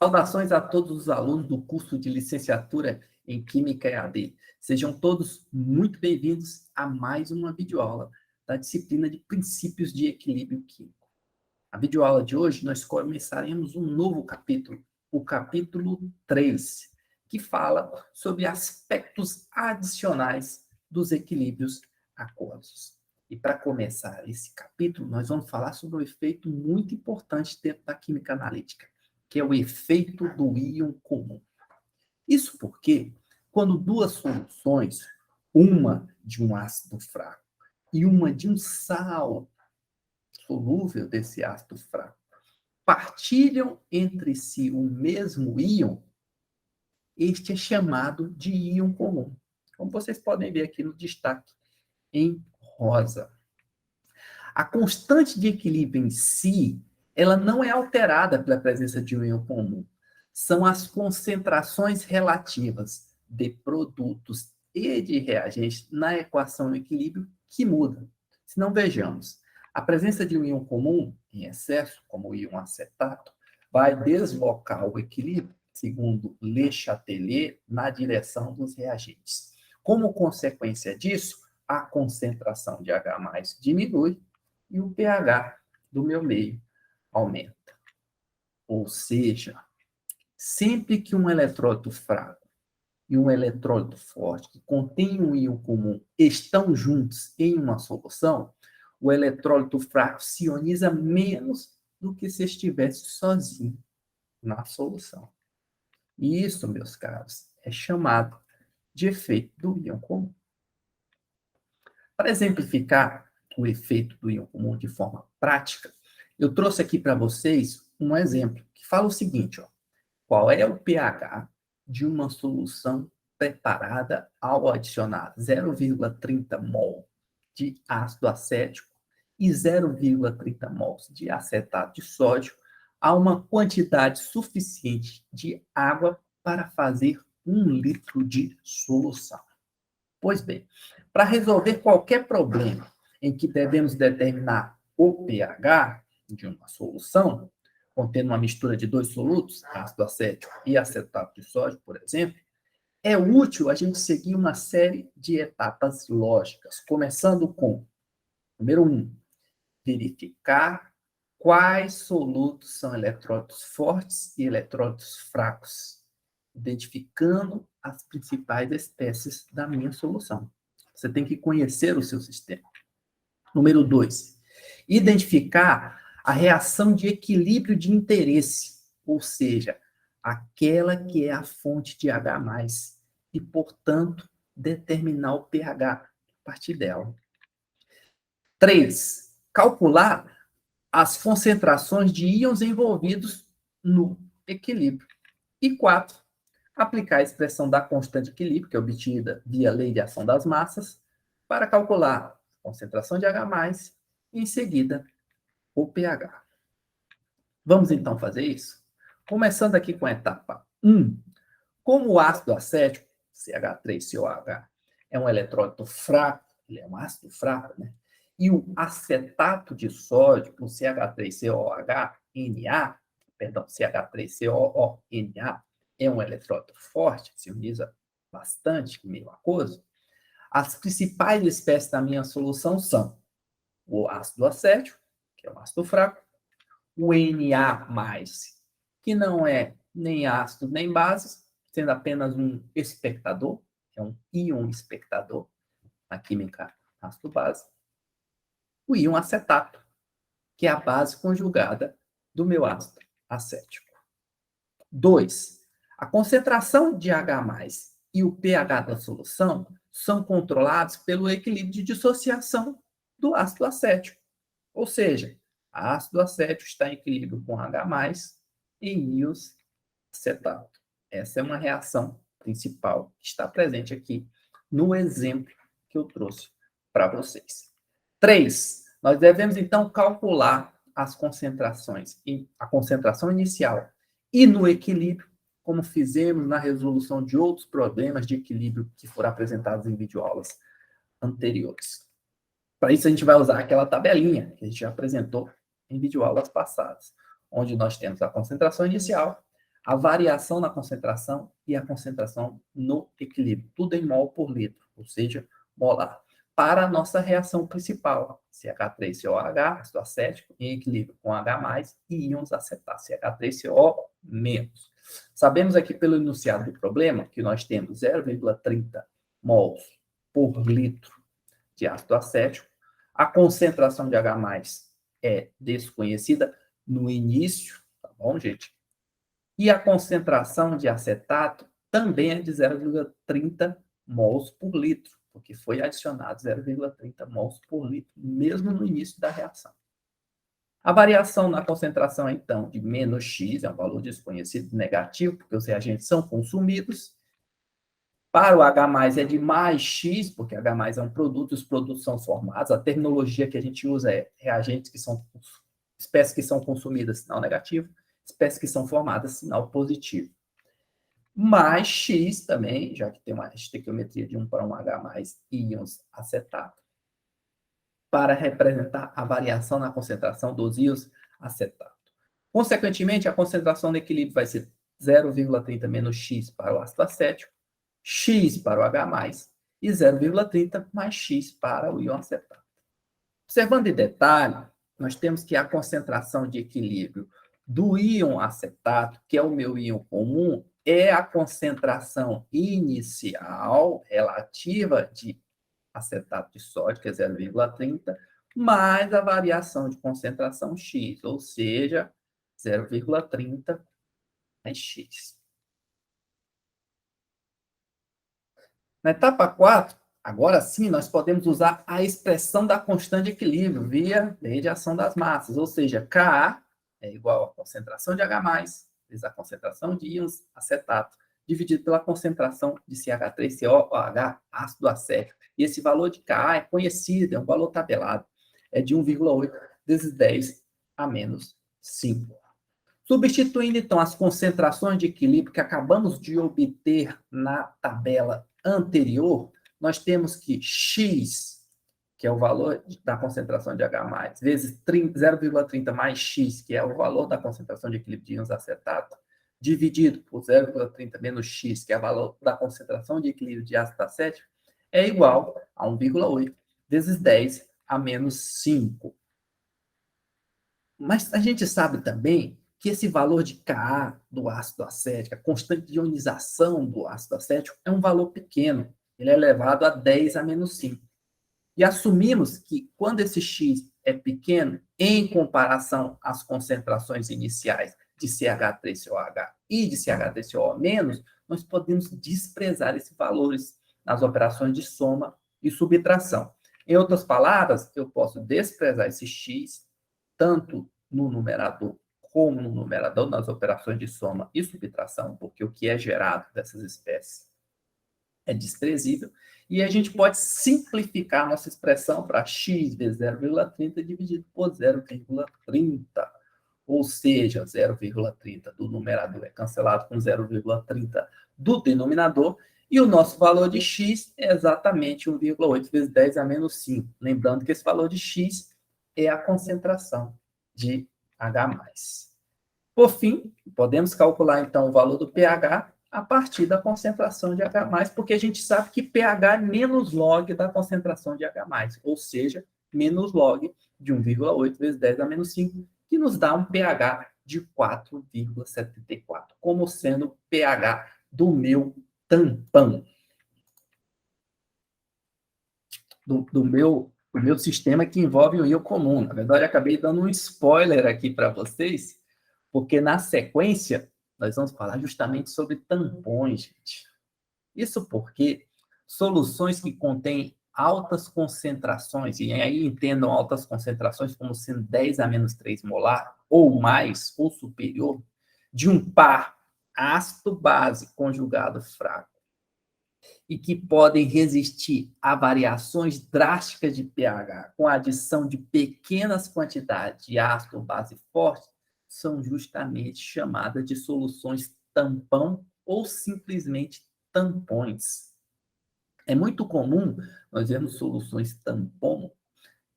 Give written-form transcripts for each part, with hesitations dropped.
Saudações a todos os alunos do curso de licenciatura em Química EAD. Sejam todos muito bem-vindos a mais uma videoaula da disciplina de Princípios de Equilíbrio Químico. A videoaula de hoje nós começaremos um novo capítulo, o capítulo 3, que fala sobre aspectos adicionais dos equilíbrios aquosos. E para começar esse capítulo, nós vamos falar sobre um efeito muito importante dentro da química analítica, que é o efeito do íon comum. Isso porque, quando duas soluções, uma de um ácido fraco e uma de um sal solúvel desse ácido fraco, partilham entre si o mesmo íon, este é chamado de íon comum. Como vocês podem ver aqui no destaque em rosa. A constante de equilíbrio em si, ela não é alterada pela presença de um íon comum. São as concentrações relativas de produtos e de reagentes na equação de equilíbrio que mudam. Se não, vejamos. A presença de um íon comum em excesso, como o íon acetato, vai deslocar o equilíbrio, segundo Le Chatelier, na direção dos reagentes. Como consequência disso, a concentração de H+ diminui e o pH do meu meio aumenta. Ou seja, sempre que um eletrólito fraco e um eletrólito forte, que contém um íon comum, estão juntos em uma solução, o eletrólito fraco se ioniza menos do que se estivesse sozinho na solução. E isso, meus caros, é chamado de efeito do íon comum. Para exemplificar o efeito do íon comum de forma prática, eu trouxe aqui para vocês um exemplo que fala o seguinte, ó, qual é o pH de uma solução preparada ao adicionar 0,30 mol de ácido acético e 0,30 mols de acetato de sódio a uma quantidade suficiente de água para fazer 1 litro de solução. Pois bem, para resolver qualquer problema em que devemos determinar o pH de uma solução, contendo uma mistura de dois solutos, ácido acético e acetato de sódio, por exemplo, é útil a gente seguir uma série de etapas lógicas, começando com, número 1, verificar quais solutos são eletrólitos fortes e eletrólitos fracos, identificando as principais espécies da minha solução. Você tem que conhecer o seu sistema. Número 2, identificar a reação de equilíbrio de interesse, ou seja, aquela que é a fonte de H+, e, portanto, determinar o pH a partir dela. 3, calcular as concentrações de íons envolvidos no equilíbrio. E 4, aplicar a expressão da constante de equilíbrio, que é obtida via lei de ação das massas, para calcular a concentração de H+, e, em seguida, o pH. Vamos, então, fazer isso? Começando aqui com a etapa 1. Como o ácido acético, CH3COH, é um eletrólito fraco, ele é um ácido fraco, né? E o acetato de sódio, o CH3COOH-Na, perdão, CH3COONA, é um eletrólito forte, se ioniza bastante, meio aquoso. As principais espécies da minha solução são o ácido acético, que é um ácido fraco, o Na+, que não é nem ácido nem base, sendo apenas um espectador, é um íon espectador, na química ácido-base, o íon acetato, que é a base conjugada do meu ácido acético. 2. A concentração de H+ e o pH da solução são controlados pelo equilíbrio de dissociação do ácido acético. Ou seja, ácido acético está em equilíbrio com H+ e íons acetato. Essa é uma reação principal que está presente aqui no exemplo que eu trouxe para vocês. 3. Nós devemos, então, calcular as concentrações, a concentração inicial e no equilíbrio, como fizemos na resolução de outros problemas de equilíbrio que foram apresentados em videoaulas anteriores. Para isso, a gente vai usar aquela tabelinha que a gente já apresentou em videoaulas passadas, onde nós temos a concentração inicial, a variação na concentração e a concentração no equilíbrio. Tudo em mol por litro, ou seja, molar. Para a nossa reação principal, CH3COH, ácido acético, em equilíbrio com H+, e íons acetato, CH3CO-. Sabemos aqui pelo enunciado do problema que nós temos 0,30 mols por litro de ácido acético. A concentração de H+ é desconhecida no início, tá bom, gente? E a concentração de acetato também é de 0,30 mols por litro, porque foi adicionado 0,30 mols por litro, mesmo no início da reação. A variação na concentração, então, de menos X, é um valor desconhecido, negativo, porque os reagentes são consumidos. Para o H+, é de mais X, porque H+ é um produto, os produtos são formados. A terminologia que a gente usa é reagentes que são, espécies que são consumidas, sinal negativo, espécies que são formadas, sinal positivo. Mais X também, já que tem uma estequiometria de 1 para 1 H+, íons acetato, para representar a variação na concentração dos íons acetato. Consequentemente, a concentração do equilíbrio vai ser 0,30 menos X para o ácido acético, X para o H+, e 0,30 mais X para o íon acetato. Observando em detalhe, nós temos que a concentração de equilíbrio do íon acetato, que é o meu íon comum, é a concentração inicial relativa de acetato de sódio, que é 0,30, mais a variação de concentração X, ou seja, 0,30 mais X. Na etapa 4, agora sim, nós podemos usar a expressão da constante de equilíbrio via lei de ação das massas, ou seja, Ka é igual à concentração de H+, vezes a concentração de íons acetato, dividido pela concentração de CH3COOH, ácido acético. E esse valor de Ka é conhecido, é um valor tabelado, é de 1,8 vezes 10 a menos 5. Substituindo, então, as concentrações de equilíbrio que acabamos de obter na tabela anterior, nós temos que X, que é o valor da concentração de H+, vezes 0,30 mais X, que é o valor da concentração de equilíbrio de íons acetato, dividido por 0,30 menos X, que é o valor da concentração de equilíbrio de ácido acético, é igual a 1,8 vezes 10 a menos 5. Mas a gente sabe também que esse valor de Ka do ácido acético, a constante de ionização do ácido acético, é um valor pequeno. Ele é elevado a 10 a menos 5. E assumimos que quando esse X é pequeno, em comparação às concentrações iniciais de CH3COH e de CH3CO-, nós podemos desprezar esses valores nas operações de soma e subtração. Em outras palavras, eu posso desprezar esse X tanto no numerador como no numerador, nas operações de soma e subtração, porque o que é gerado dessas espécies é desprezível, e a gente pode simplificar nossa expressão para x vezes 0,30 dividido por 0,30, ou seja, 0,30 do numerador é cancelado com 0,30 do denominador, e o nosso valor de x é exatamente 1,8 vezes 10 a menos 5. Lembrando que esse valor de x é a concentração de H+. Por fim, podemos calcular, então, o valor do pH a partir da concentração de H+, porque a gente sabe que pH é menos log da concentração de H+, ou seja, menos log de 1,8 vezes 10 a menos 5, que nos dá um pH de 4,74, como sendo o pH do meu tampão. Do meu sistema que envolve o íon comum. Na verdade, eu acabei dando um spoiler aqui para vocês, porque na sequência nós vamos falar justamente sobre tampões, gente. Isso porque soluções que contêm altas concentrações, e aí entendam altas concentrações como sendo 10 a menos 3 molar, ou mais, ou superior, de um par ácido-base conjugado fraco, e que podem resistir a variações drásticas de pH com a adição de pequenas quantidades de ácido ou base forte, são justamente chamadas de soluções tampão ou simplesmente tampões. É muito comum nós vermos soluções tampão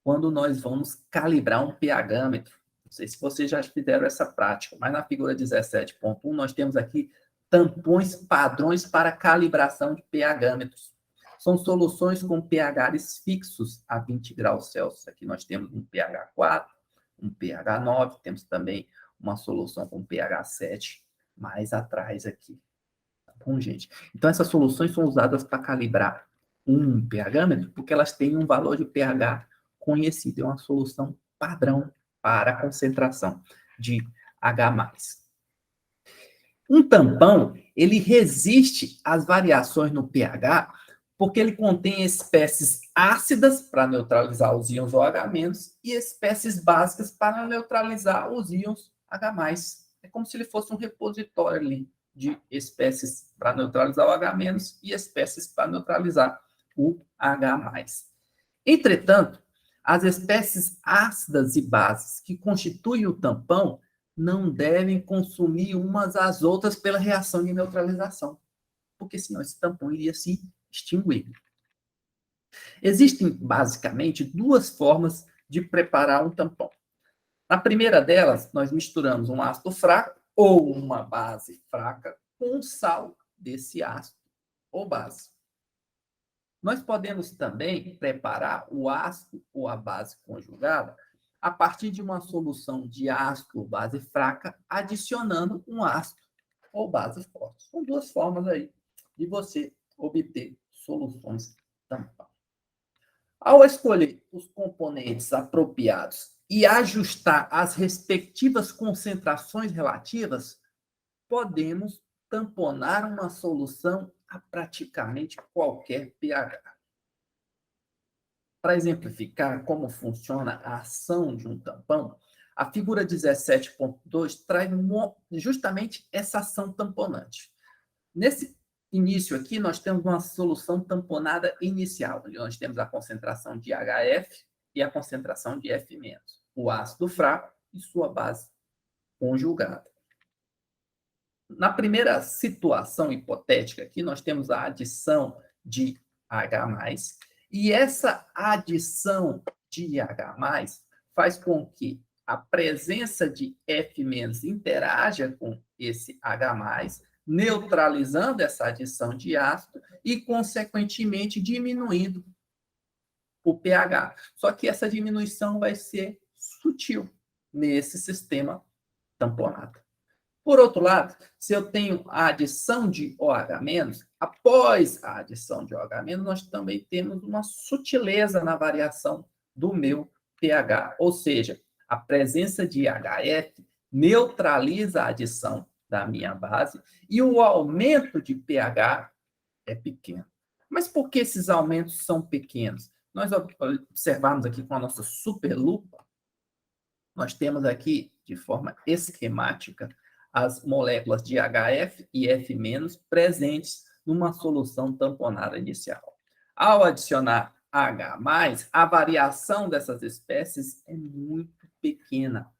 quando nós vamos calibrar um pH-metro. sei se vocês já fizeram essa prática, mas na figura 17.1 nós temos aqui tampões padrões para calibração de pH-metros. São soluções com pHs fixos a 20 graus Celsius. Aqui nós temos um pH 4, um pH 9, temos também uma solução com pH 7 mais atrás aqui. Tá bom, gente? Então, essas soluções são usadas para calibrar um pH-metro porque elas têm um valor de pH conhecido. É uma solução padrão para a concentração de H+. Um tampão, ele resiste às variações no pH porque ele contém espécies ácidas para neutralizar os íons OH- e espécies básicas para neutralizar os íons H+. É como se ele fosse um repositório ali de espécies para neutralizar o H- e espécies para neutralizar o H+. Entretanto, as espécies ácidas e bases que constituem o tampão não devem consumir umas às outras pela reação de neutralização, porque senão esse tampão iria se extinguir. Existem, basicamente, duas formas de preparar um tampão. Na primeira delas, nós misturamos um ácido fraco ou uma base fraca com sal desse ácido ou base. Nós podemos também preparar o ácido ou a base conjugada a partir de uma solução de ácido ou base fraca, adicionando um ácido ou base forte. São duas formas aí de você obter soluções tampão. Ao escolher os componentes apropriados e ajustar as respectivas concentrações relativas, podemos tamponar uma solução a praticamente qualquer pH. Para exemplificar como funciona a ação de um tampão, a figura 17.2 traz justamente essa ação tamponante. Nesse início aqui, nós temos uma solução tamponada inicial, onde nós temos a concentração de HF e a concentração de F-, o ácido fraco e sua base conjugada. Na primeira situação hipotética aqui, nós temos a adição de H+, e essa adição de H+, faz com que a presença de F- interaja com esse H+, neutralizando essa adição de ácido e, consequentemente, diminuindo o pH. Só que essa diminuição vai ser sutil nesse sistema tamponado. Por outro lado, se eu tenho a adição de OH-, após a adição de OH-, nós também temos uma sutileza na variação do meu pH, ou seja, a presença de HF neutraliza a adição da minha base e o aumento de pH é pequeno. Mas por que esses aumentos são pequenos? Nós observamos aqui com a nossa superlupa, nós temos aqui, de forma esquemática, as moléculas de HF e F- presentes numa solução tamponada inicial. Ao adicionar H+, a variação dessas espécies é muito pequena.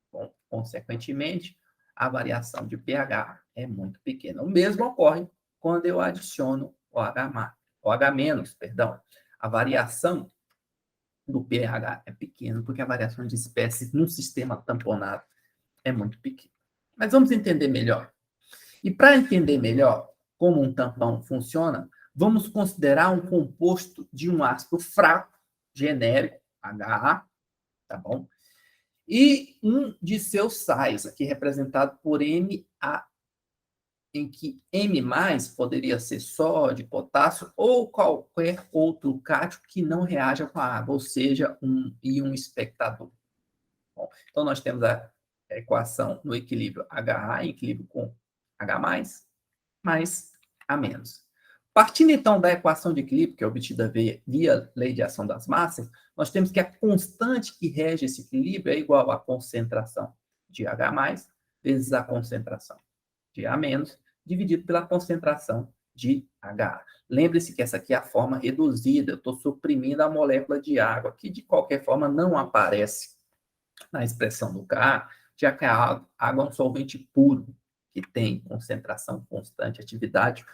Bom, consequentemente, a variação de pH é muito pequena. O mesmo ocorre quando eu adiciono OH-, perdão. A variação do pH é pequena, porque a variação de espécies num sistema tamponado é muito pequena. Mas vamos entender melhor. E para entender melhor como um tampão funciona, vamos considerar um composto de um ácido fraco, genérico, HA, tá bom? E um de seus sais, aqui representado por MA, em que M+, poderia ser sódio, potássio ou qualquer outro cátion que não reaja com a água, ou seja, um íon espectador. Bom, então, nós temos a equação no equilíbrio HA, em equilíbrio com H+, mais A-. Partindo, então, da equação de equilíbrio, que é obtida via lei de ação das massas, nós temos que a constante que rege esse equilíbrio é igual à concentração de H+, vezes a concentração de A-, dividido pela concentração de HA. Lembre-se que essa aqui é a forma reduzida, eu estou suprimindo a molécula de água, que de qualquer forma não aparece na expressão do Ka, já que a água é um solvente puro, que tem concentração constante, atividade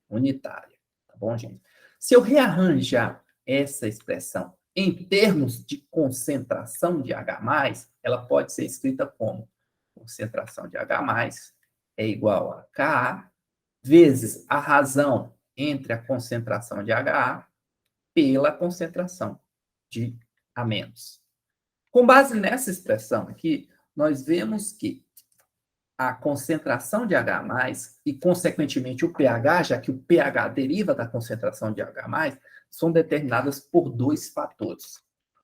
unitária. Tá bom, gente? Se eu rearranjar essa expressão em termos de concentração de H+, ela pode ser escrita como concentração de H+, é igual a Ka, vezes a razão entre a concentração de Ha pela concentração de A-. Com base nessa expressão aqui, nós vemos que a concentração de H+, e, consequentemente, o pH, já que o pH deriva da concentração de H+, são determinadas por dois fatores.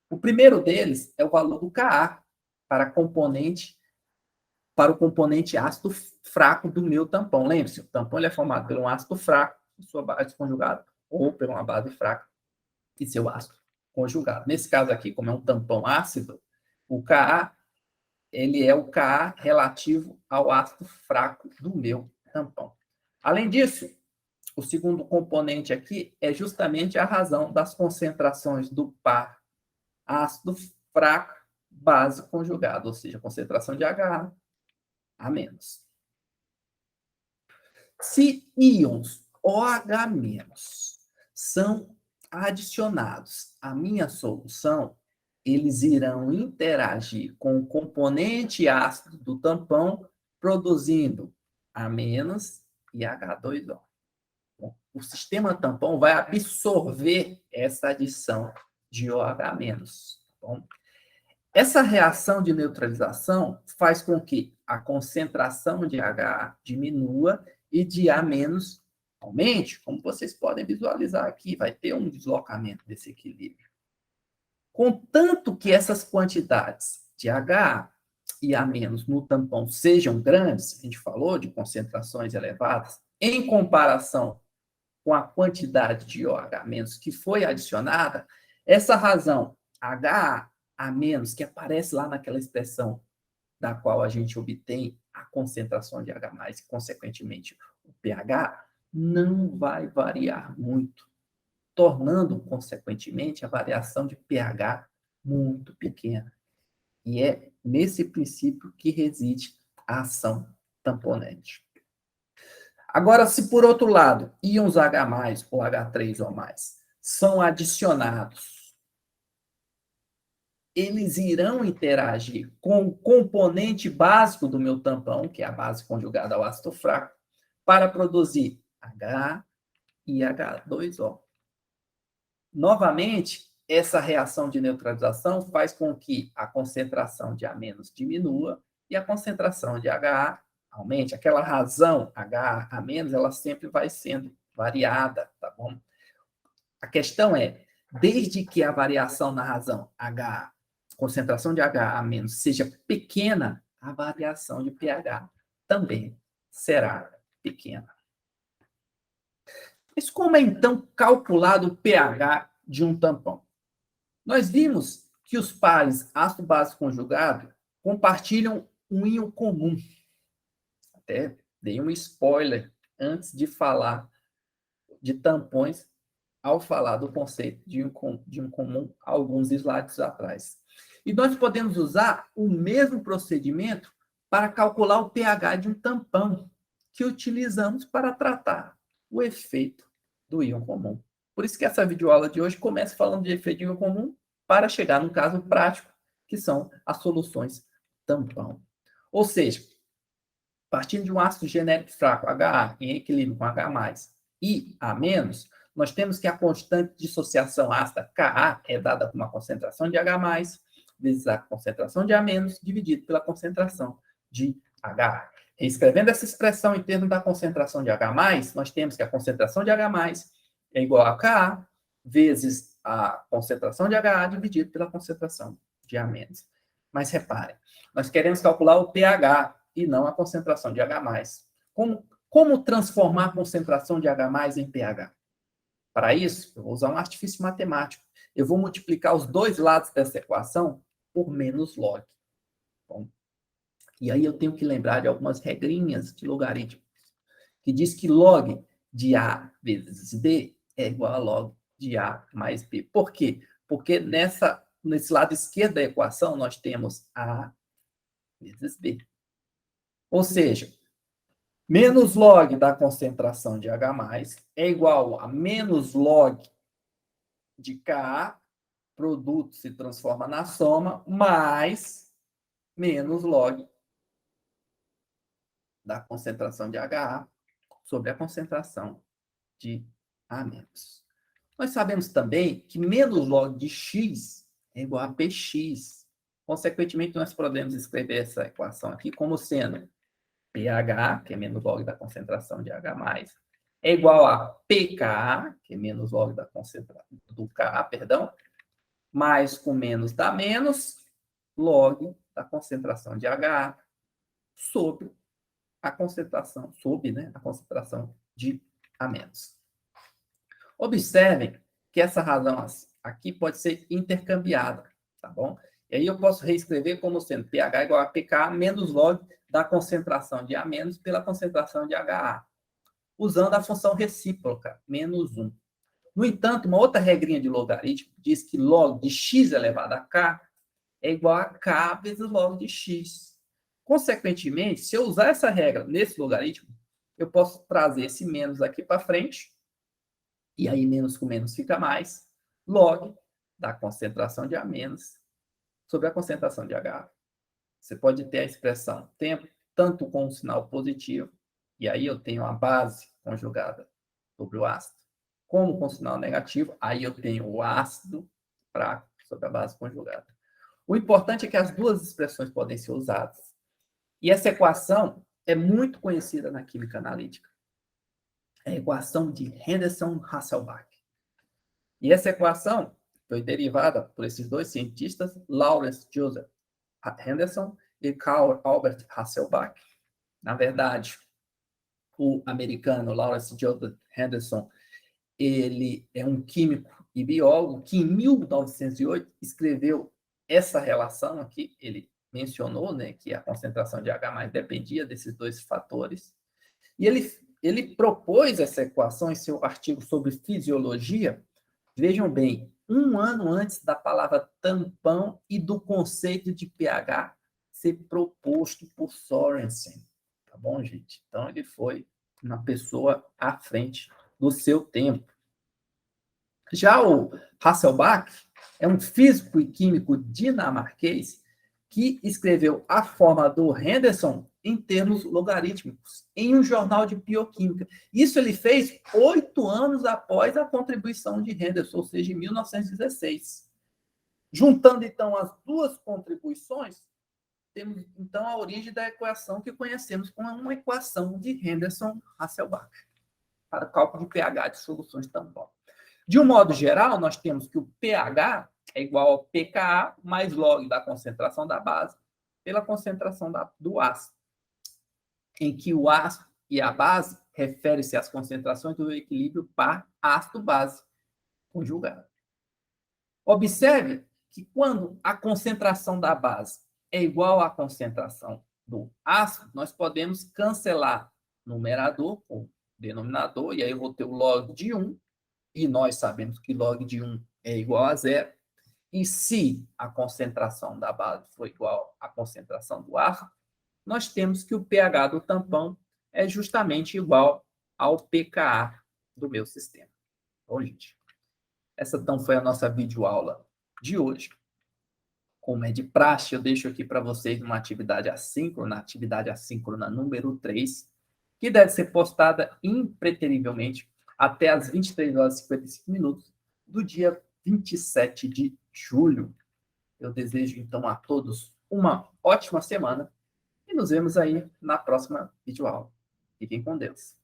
O primeiro deles é o valor do Ka para o componente ácido fraco do meu tampão. Lembre-se, o tampão ele é formado por um ácido fraco, sua base conjugada, ou por uma base fraca e seu ácido conjugado. Nesse caso aqui, como é um tampão ácido, o Ka ele é o Ka relativo ao ácido fraco do meu tampão. Além disso, o segundo componente aqui é justamente a razão das concentrações do par ácido fraco base conjugada, ou seja, concentração de H a menos. Se íons OH- são adicionados à minha solução, eles irão interagir com o componente ácido do tampão, produzindo A- e H2O. O sistema tampão vai absorver essa adição de OH-. Bom, essa reação de neutralização faz com que a concentração de H diminua e de A- aumente, como vocês podem visualizar aqui, vai ter um deslocamento desse equilíbrio. Contanto que essas quantidades de H e A- no tampão sejam grandes, a gente falou de concentrações elevadas, em comparação com a quantidade de OH- que foi adicionada, essa razão H a menos, que aparece lá naquela expressão da qual a gente obtém a concentração de H+, e, consequentemente, o pH, não vai variar muito, tornando, consequentemente, a variação de pH muito pequena. E é nesse princípio que reside a ação tamponante. Agora, se por outro lado, íons H+, ou H3O+, são adicionados, eles irão interagir com o componente básico do meu tampão, que é a base conjugada ao ácido fraco, para produzir H e H2O. Novamente, essa reação de neutralização faz com que a concentração de A- diminua e a concentração de HA aumente. Aquela razão HA a menos, ela sempre vai sendo variada, tá bom? A questão é, desde que a variação na razão HA, concentração de HA a menos, seja pequena, a variação de pH também será pequena. Mas como é então calculado o pH de um tampão? Nós vimos que os pares ácido-base conjugado compartilham um íon comum. Até dei um spoiler antes de falar de tampões, ao falar do conceito de um comum alguns slides atrás. E nós podemos usar o mesmo procedimento para calcular o pH de um tampão, que utilizamos para tratar o efeito do íon comum. Por isso que essa videoaula de hoje começa falando de efeito de íon comum, para chegar no caso prático, que são as soluções tampão. Ou seja, partindo de um ácido genérico fraco, HA, em equilíbrio com H+, e A-, nós temos que a constante de dissociação ácida, Ka, é dada por uma concentração de H+, vezes a concentração de A-, dividido pela concentração de HA. Reescrevendo essa expressão em termos da concentração de H+, nós temos que a concentração de H+, é igual a Ka, vezes a concentração de HA, dividido pela concentração de A-. Mas reparem, nós queremos calcular o pH, e não a concentração de H+. Como transformar a concentração de H+ em pH? Para isso, eu vou usar um artifício matemático. Eu vou multiplicar os dois lados dessa equação por menos log. Bom, e aí eu tenho que lembrar de algumas regrinhas de logaritmo, que diz que log de A vezes B é igual a log de A mais B. Por quê? Porque nesse lado esquerdo da equação nós temos A vezes B. Ou seja, menos log da concentração de H+, é igual a menos log de Ka, produto se transforma na soma, mais menos log da concentração de HA sobre a concentração de A menos. Nós sabemos também que menos log de x é igual a px. Consequentemente, nós podemos escrever essa equação aqui como sendo pH, que é menos log da concentração de H+, é igual a pKa, que é menos log da concentração do Ka, perdão, mais com menos dá menos, log da concentração de HA sobre a concentração, né, a concentração de A menos. Observem que essa razão aqui pode ser intercambiada, tá bom? E aí eu posso reescrever como sendo pH igual a pK menos log da concentração de A menos pela concentração de HA, usando a função recíproca, menos 1. No entanto, uma outra regrinha de logaritmo diz que log de x elevado a k é igual a k vezes log de x. Consequentemente, se eu usar essa regra nesse logaritmo, eu posso trazer esse menos aqui para frente, e aí menos com menos fica mais, log da concentração de A menos sobre a concentração de H. Você pode ter a expressão tempo tanto com um sinal positivo, e aí eu tenho a base conjugada sobre o ácido, como com sinal negativo, aí eu tenho o ácido fraco sobre a base conjugada. O importante é que as duas expressões podem ser usadas. E essa equação é muito conhecida na química analítica. É a equação de Henderson-Hasselbalch. E essa equação foi derivada por esses dois cientistas, Lawrence Joseph Henderson e Carl Albert Hasselbalch. Na verdade, o americano Lawrence Joseph Henderson, ele é um químico e biólogo que, em 1908, escreveu essa relação aqui. Ele mencionou, né, que a concentração de H+ dependia desses dois fatores. E ele propôs essa equação em seu artigo sobre fisiologia, vejam bem, 1 ano antes da palavra tampão e do conceito de pH ser proposto por Sorensen. Tá bom, gente? Então, ele foi uma pessoa à frente do seu tempo. Já o Hasselbalch é um físico e químico dinamarquês que escreveu a forma do Henderson em termos logarítmicos, em um jornal de bioquímica. Isso ele fez 8 anos após a contribuição de Henderson, ou seja, em 1916. Juntando, então, as duas contribuições, temos, então, a origem da equação que conhecemos como uma equação de Henderson-Hasselbalch, para cálculo de pH de soluções tampão. De um modo geral, nós temos que o pH é igual ao pKa mais log da concentração da base pela concentração do ácido, em que o ácido e a base referem-se às concentrações do equilíbrio par ácido-base conjugado. Observe que quando a concentração da base é igual à concentração do ácido, nós podemos cancelar numerador com denominador, e aí eu vou ter o log de 1, e nós sabemos que log de 1 é igual a 0. E se a concentração da base for igual à concentração do ácido, nós temos que o pH do tampão é justamente igual ao pKa do meu sistema. Bom, gente, essa então foi a nossa videoaula de hoje. Como é de praxe, eu deixo aqui para vocês uma atividade assíncrona número 3, que deve ser postada impreterivelmente até às 23h55 do dia 27 de julho. Eu desejo, então, a todos uma ótima semana e nos vemos aí na próxima videoaula. Fiquem com Deus.